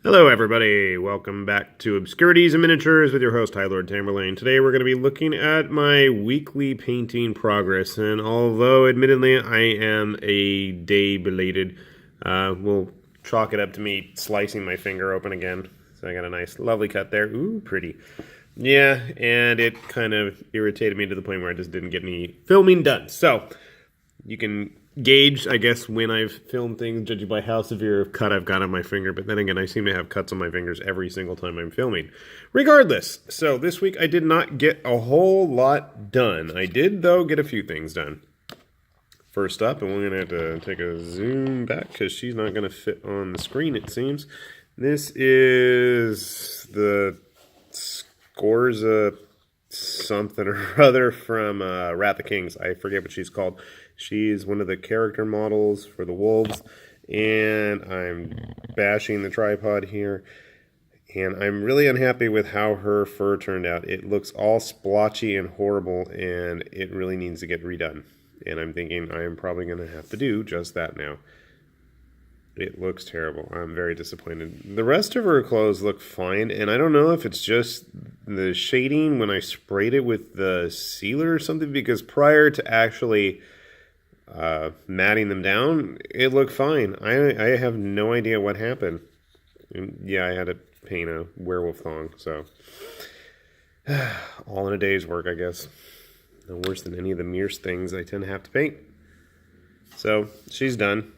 Hello everybody, welcome back to Obscurities and Miniatures with your host High Lord Tamerlane. Today we're going to be looking at my weekly painting progress, and although admittedly I am a day belated, we'll chalk it up to me slicing my finger open again. So I got a nice lovely cut there. Ooh, pretty. Yeah, and it kind of irritated me to the point where I just didn't get any filming done. So you can gauge, I guess, when I've filmed things, judging by how severe a cut I've got on my finger. But then again, I seem to have cuts on my fingers every single time I'm filming. Regardless, so this week I did not get a whole lot done. I did, though, get a few things done. First up, and we're going to have to take a zoom back because she's not going to fit on the screen, it seems. This is the Scorza something or other from Wrath of Kings. I forget what she's called. She's one of the character models for the wolves, and I'm bashing the tripod here, and I'm really unhappy with how her fur turned out. It looks all splotchy and horrible, and it really needs to get redone, and I'm thinking I'm probably going to have to do just that now. It looks terrible. I'm very disappointed. The rest of her clothes look fine, and I don't know if it's just the shading when I sprayed it with the sealer or something, because prior to actually matting them down, it looked fine. I have no idea what happened. And yeah, I had to paint a werewolf thong, so all in a day's work, I guess. No worse than any of the Mears things I tend to have to paint. So she's done.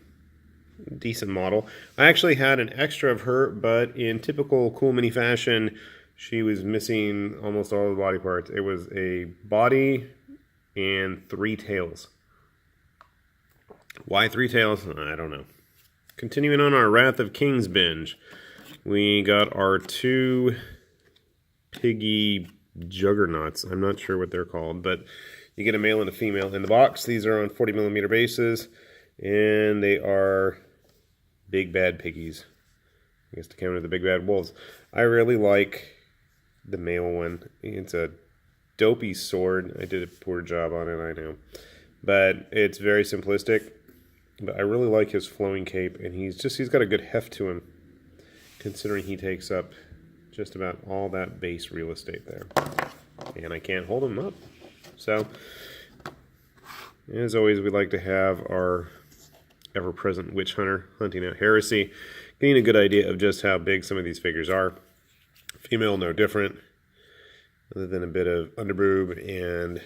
Decent model. I actually had an extra of her, but in typical Cool Mini fashion, she was missing almost all the body parts. It was a body and 3 tails. Why 3 tails? I don't know. Continuing on our Wrath of Kings binge, we got our 2 piggy juggernauts. I'm not sure what they're called, but you get a male and a female in the box. These are on 40mm bases, and they are big bad piggies. I guess to counter the big bad wolves. I really like the male one. It's a dopey sword. I did a poor job on it, I know. But it's very simplistic. But I really like his flowing cape, and he's got a good heft to him, considering he takes up just about all that base real estate there. And I can't hold him up. So, as always, we like to have our ever-present witch hunter hunting out heresy, getting a good idea of just how big some of these figures are. Female, no different, other than a bit of underboob, and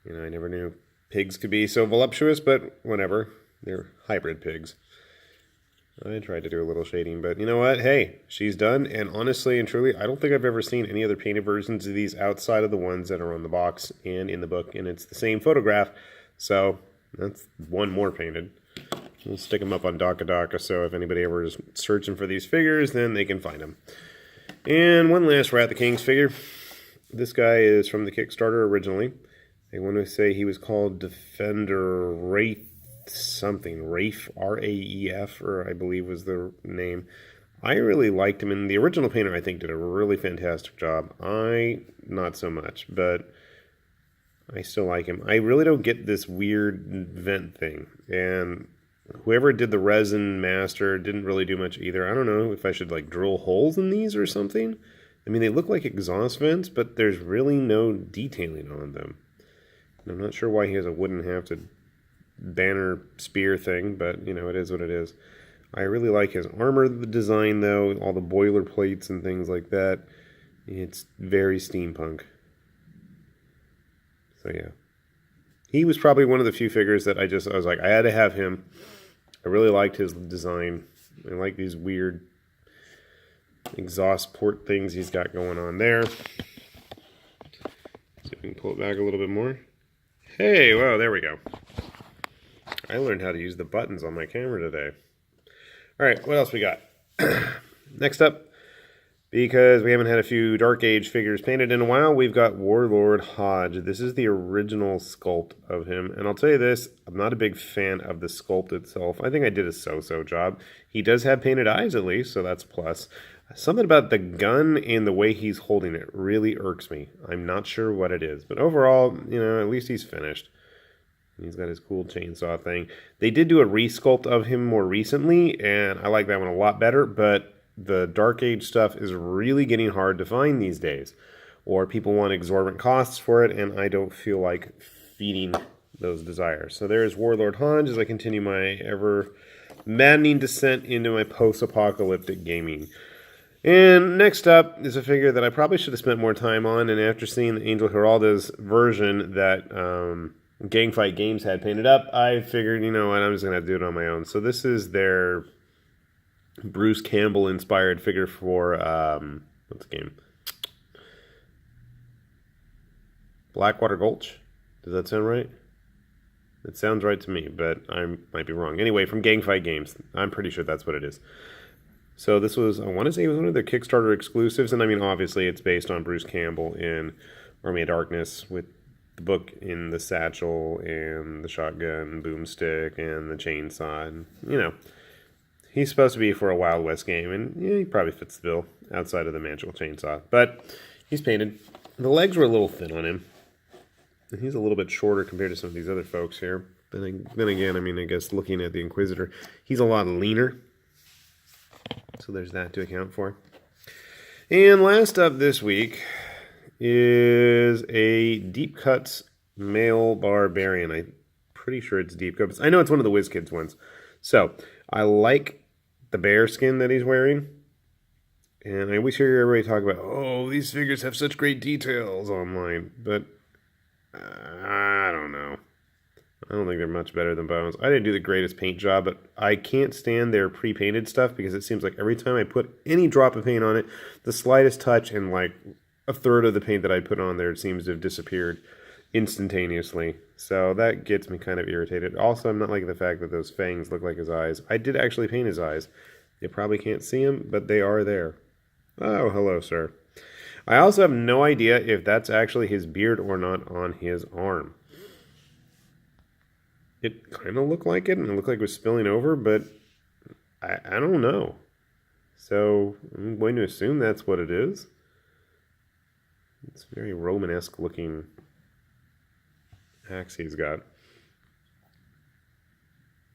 I never knew pigs could be so voluptuous, but whatever. They're hybrid pigs. I tried to do a little shading, but you know what? Hey, she's done, and honestly and truly, I don't think I've ever seen any other painted versions of these outside of the ones that are on the box and in the book, and it's the same photograph, so that's one more painted. We'll stick them up on Daka, so if anybody ever is searching for these figures, then they can find them. And one last Wrath of Kings figure. This guy is from the Kickstarter originally. I want to say he was called Defender Wraith something. Rafe, R-A-E-F, or I believe was the name. I really liked him, and the original painter, I think, did a really fantastic job. Not so much, but I still like him. I really don't get this weird vent thing, and whoever did the resin master didn't really do much either. I don't know if I should, drill holes in these or something. I mean, they look like exhaust vents, but there's really no detailing on them. I'm not sure why he has a wooden hafted banner spear thing, but, it is what it is. I really like his armor design, though, all the boilerplates and things like that. It's very steampunk. So, yeah. He was probably one of the few figures that I was like, I had to have him. I really liked his design. I like these weird exhaust port things he's got going on there. See if we can pull it back a little bit more. Hey, well, there we go. I learned how to use the buttons on my camera today. All right, what else we got? Next up, because we haven't had a few Dark Age figures painted in a while, we've got Warlord Hodge. This is the original sculpt of him, and I'll tell you this, I'm not a big fan of the sculpt itself. I think I did a so-so job. He does have painted eyes at least, so that's a plus. Something about the gun and the way he's holding it really irks me. I'm not sure what it is, but overall, at least he's finished. He's got his cool chainsaw thing. They did do a resculpt of him more recently, and I like that one a lot better, but the Dark Age stuff is really getting hard to find these days. Or people want exorbitant costs for it, and I don't feel like feeding those desires. So there's Warlord Hanj as I continue my ever maddening descent into my post-apocalyptic gaming. And next up is a figure that I probably should have spent more time on, and after seeing the Angel Heralda's version that Gangfight Games had painted up, I figured, you know what, I'm just going to have to do it on my own. So this is their Bruce Campbell-inspired figure for, what's the game? Blackwater Gulch? Does that sound right? It sounds right to me, but I might be wrong. Anyway, from Gangfight Games. I'm pretty sure that's what it is. So this was, I want to say it was one of their Kickstarter exclusives, and I mean, obviously it's based on Bruce Campbell in Army of Darkness with the book in the satchel and the shotgun boomstick and the chainsaw, and, you know, he's supposed to be for a Wild West game, and yeah, he probably fits the bill outside of the magical chainsaw, but he's painted. The legs were a little thin on him, and he's a little bit shorter compared to some of these other folks here. Then again, I mean, I guess looking at the Inquisitor, he's a lot leaner. So there's that to account for. And last up this week is a Deep Cuts male barbarian. I'm pretty sure it's Deep Cuts. I know it's one of the WizKids ones. So I like the bear skin that he's wearing. And I always hear everybody talk about, oh, these figures have such great details online. But I don't know. I don't think they're much better than Bones. I didn't do the greatest paint job, but I can't stand their pre-painted stuff because it seems like every time I put any drop of paint on it, the slightest touch and like a third of the paint that I put on there seems to have disappeared instantaneously. So that gets me kind of irritated. Also, I'm not liking the fact that those fangs look like his eyes. I did actually paint his eyes. You probably can't see them, but they are there. Oh, hello, sir. I also have no idea if that's actually his beard or not on his arm. It kind of looked like it, and it looked like it was spilling over, but I don't know. So I'm going to assume that's what it is. It's very Romanesque looking axe he's got. It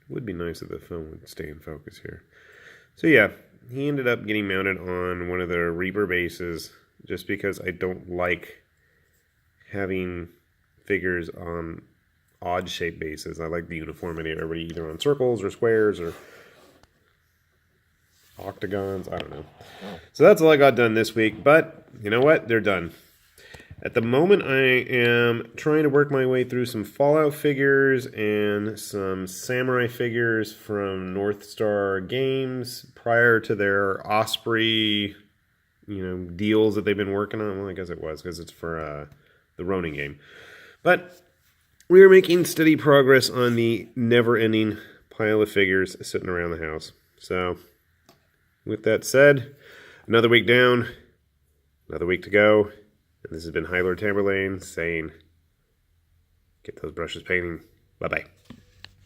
would be nice if the phone would stay in focus here. So yeah, he ended up getting mounted on one of the Reaper bases just because I don't like having figures on odd-shaped bases. I like the uniformity of everybody either on circles or squares or octagons. I don't know. So that's all I got done this week, but you know what? They're done. At the moment, I am trying to work my way through some Fallout figures and some Samurai figures from North Star Games prior to their Osprey, deals that they've been working on. Well, I guess it was because it's for the Ronin game. But we are making steady progress on the never-ending pile of figures sitting around the house. So, with that said, another week down, another week to go. And this has been High Lord Tamberlane saying, get those brushes painting. Bye-bye.